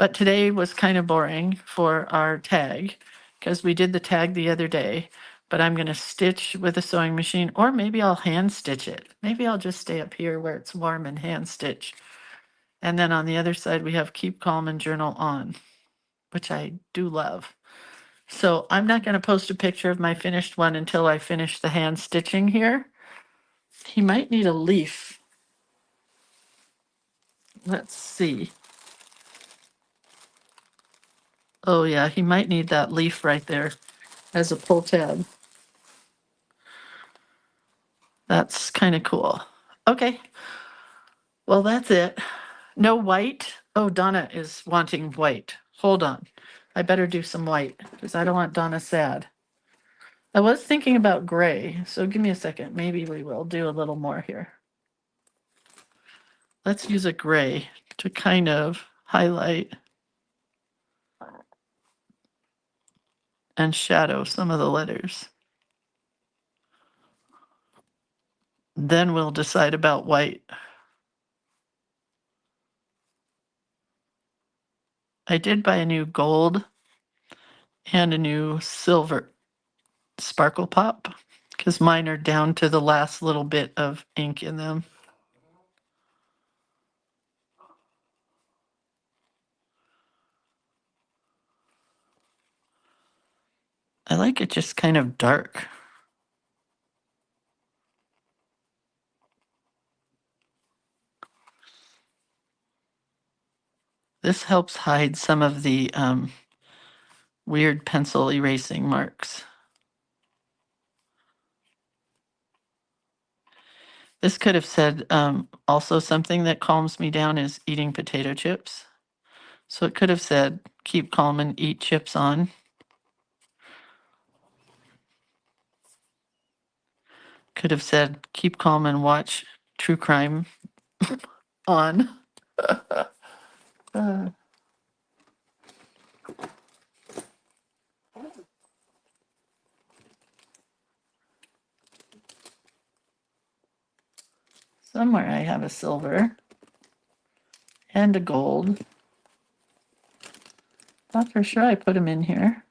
But today was kind of boring for our tag because we did the tag the other day. But I'm going to stitch with a sewing machine, or maybe I'll hand stitch it. Maybe I'll just stay up here where it's warm and hand stitch. And then on the other side, we have keep calm and journal on, which I do love. So I'm not going to post a picture of my finished one until I finish the hand stitching here. He might need a leaf. Let's see. Oh yeah, he might need that leaf right there as a pull tab. That's kind of cool. Okay. Well, that's it. No white. Oh, Donna is wanting white. Hold on. I better do some white because I don't want Donna sad. I was thinking about gray, so give me a second. Maybe we will do a little more here. Let's use a gray to kind of highlight and shadow some of the letters. Then we'll decide about white. I did buy a new gold and a new silver sparkle pop because mine are down to the last little bit of ink in them. I like it just kind of dark. This helps hide some of the weird pencil erasing marks. This could have said also something that calms me down is eating potato chips. So it could have said, keep calm and eat chips on. Could have said, keep calm and watch true crime on. Somewhere I have a silver and a gold. Thought for sure I put them in here.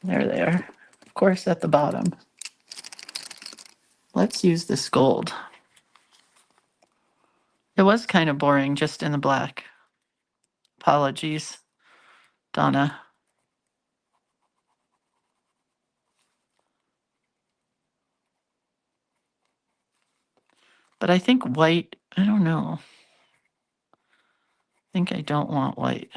There they are. Of course, at the bottom. Let's use this gold. It was kind of boring just in the black. Apologies, Donna. But I think white, I don't know. I think I don't want white.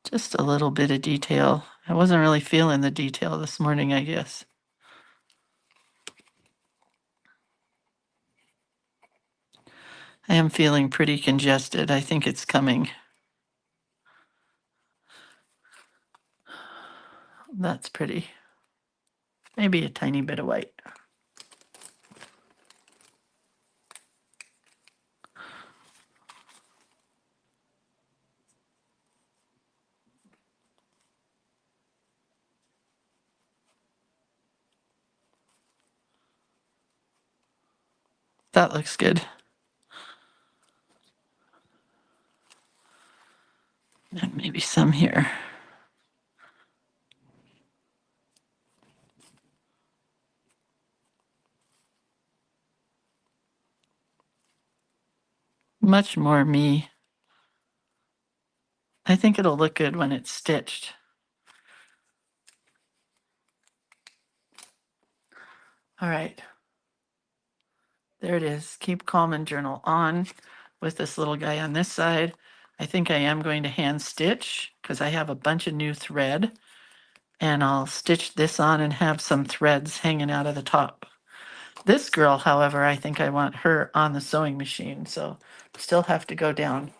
Just a little bit of detail. I wasn't really feeling the detail this morning, I guess. I am feeling pretty congested. I think it's coming. That's pretty. Maybe a tiny bit of white. That looks good. And maybe some here. Much more me. I think it'll look good when it's stitched. All right. There it is. Keep calm and journal on with this little guy on this side. I think I am going to hand stitch because I have a bunch of new thread, and I'll stitch this on and have some threads hanging out of the top. This girl, however, I think I want her on the sewing machine, so still have to go down.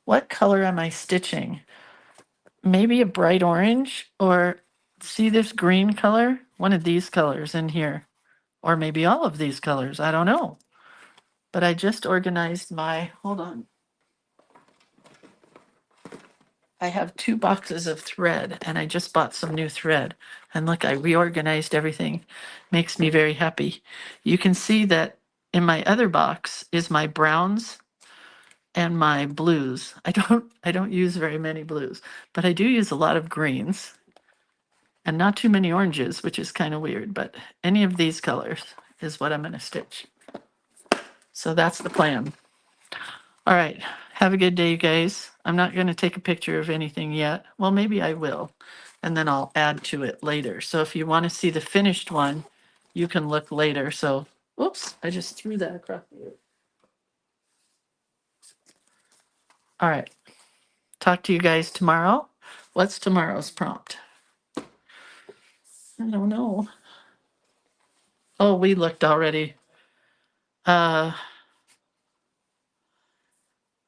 What color am I stitching? Maybe a bright orange, or see this green color? One of these colors in here, or maybe all of these colors. I don't know. But I just organized my, hold on. I have 2 boxes of thread and I just bought some new thread. And look, I reorganized everything. Makes me very happy. You can see that in my other box is my browns and my blues. I don't use very many blues, but I do use a lot of greens and not too many oranges, which is kind of weird, but any of these colors is what I'm going to stitch. So that's the plan. All right. Have a good day, you guys. I'm not going to take a picture of anything yet. Well, maybe I will, and then I'll add to it later. So if you want to see the finished one, you can look later. So, oops, I just threw that across the room. All right. Talk to you guys tomorrow. What's tomorrow's prompt? I don't know. Oh, we looked already.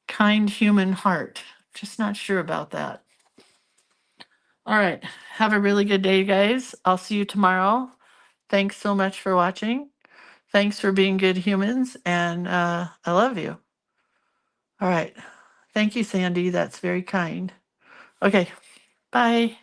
Kind human heart. Just not sure about that. All right. Have a really good day, you guys. I'll see you tomorrow. Thanks so much for watching. Thanks for being good humans, and I love you. All right. Thank you, Sandy. That's very kind. Okay. Bye.